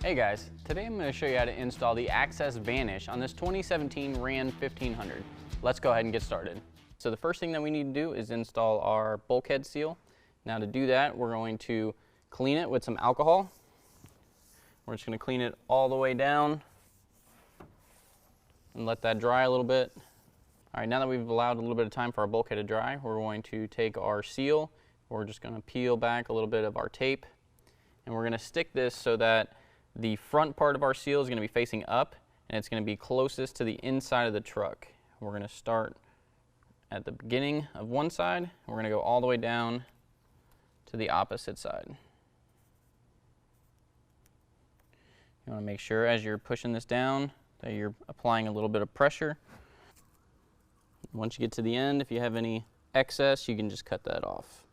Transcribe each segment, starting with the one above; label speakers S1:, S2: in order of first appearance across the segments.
S1: Hey guys, today I'm going to show you how to install the Access Vanish on this 2017 Ram 1500. Let's go ahead and get started. So the first thing that we need to do is install our bulkhead seal. Now to do that, we're going to clean it with some alcohol. We're just going to clean it all the way down and let that dry a little bit. All right, now that we've allowed a little bit of time for our bulkhead to dry, we're going to take our seal. We're just going to peel back a little bit of our tape, and we're going to stick this so that the front part of our seal is going to be facing up, and it's going to be closest to the inside of the truck. We're going to start at the beginning of one side, and we're going to go all the way down to the opposite side. You want to make sure as you're pushing this down that you're applying a little bit of pressure. Once you get to the end, if you have any excess, you can just cut that off.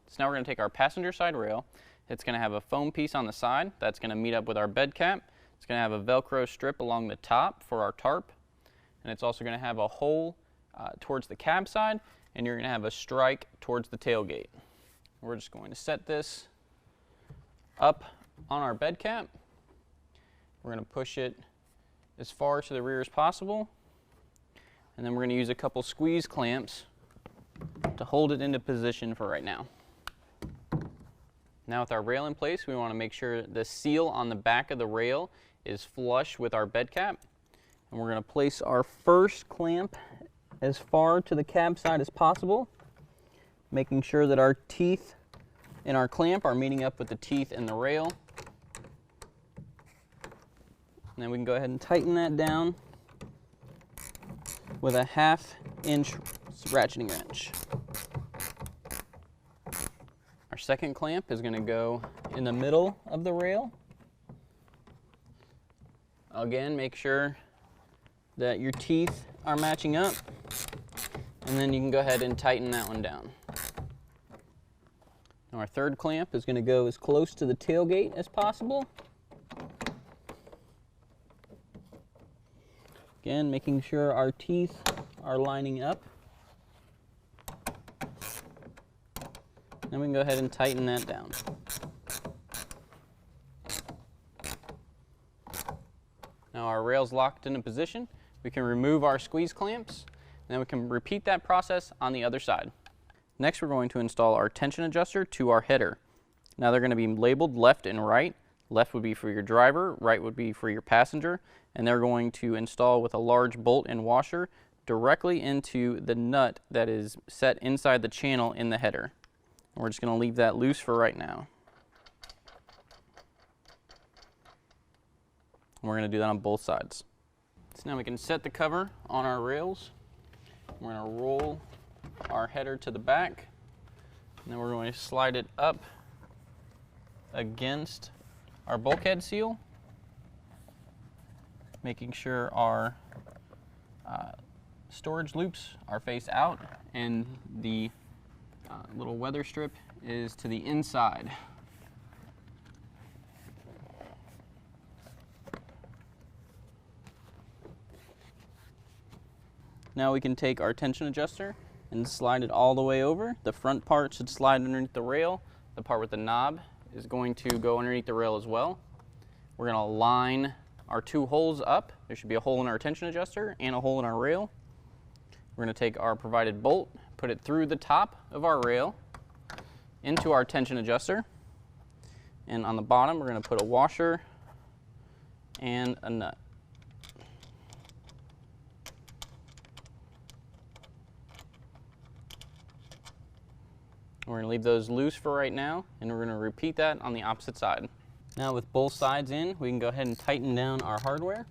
S1: So now we're going to take our passenger side rail. It's going to have a foam piece on the side that's going to meet up with our bed cap. It's going to have a Velcro strip along the top for our tarp, and it's also going to have a hole towards the cab side, and you're going to have a strike towards the tailgate. We're just going to set this up on our bed cap. We're going to push it as far to the rear as possible, and then we're going to use a couple squeeze clamps to hold it into position for right now. Now with our rail in place, we want to make sure the seal on the back of the rail is flush with our bed cap. And we're going to place our first clamp as far to the cab side as possible, making sure that our teeth in our clamp are meeting up with the teeth in the rail. And then we can go ahead and tighten that down with a 1/2-inch ratcheting wrench. Our second clamp is going to go in the middle of the rail. Again, make sure that your teeth are matching up, and then you can go ahead and tighten that one down. Now our third clamp is going to go as close to the tailgate as possible. Again, making sure our teeth are lining up. Then we can go ahead and tighten that down. Now our rail's locked into position. We can remove our squeeze clamps, and then we can repeat that process on the other side. Next, we're going to install our tension adjuster to our header. Now they're going to be labeled left and right. Left would be for your driver, right would be for your passenger, and they're going to install with a large bolt and washer directly into the nut that is set inside the channel in the header. We're just going to leave that loose for right now. We're going to do that on both sides. So now we can set the cover on our rails. We're going to roll our header to the back, and then we're going to slide it up against our bulkhead seal, making sure our storage loops are face out and the little weather strip is to the inside. Now we can take our tension adjuster and slide it all the way over. The front part should slide underneath the rail. The part with the knob is going to go underneath the rail as well. We're going to line our two holes up. There should be a hole in our tension adjuster and a hole in our rail. We're going to take our provided bolt, put it through the top of our rail into our tension adjuster, and on the bottom we're going to put a washer and a nut. We're going to leave those loose for right now, and we're going to repeat that on the opposite side. Now with both sides in, we can go ahead and tighten down our hardware.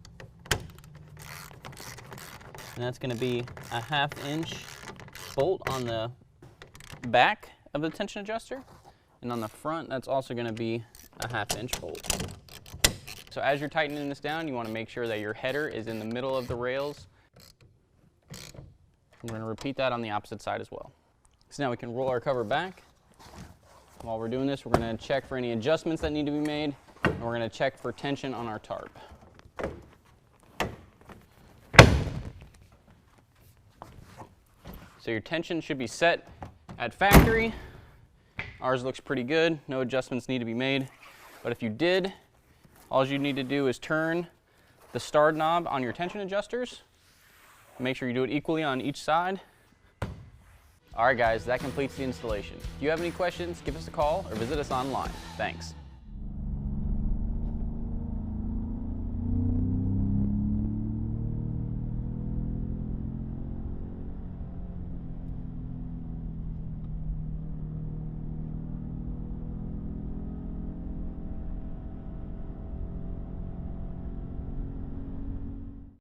S1: And that's going to be a 1/2-inch bolt on the back of the tension adjuster, and on the front that's also going to be a 1/2-inch bolt. So as you're tightening this down, you want to make sure that your header is in the middle of the rails. We're going to repeat that on the opposite side as well. So now we can roll our cover back. While we're doing this, we're going to check for any adjustments that need to be made, and we're going to check for tension on our tarp. So your tension should be set at factory. Ours looks pretty good. No adjustments need to be made. But if you did, all you need to do is turn the start knob on your tension adjusters. Make sure you do it equally on each side. All right guys, that completes the installation. If you have any questions, give us a call or visit us online. Thanks.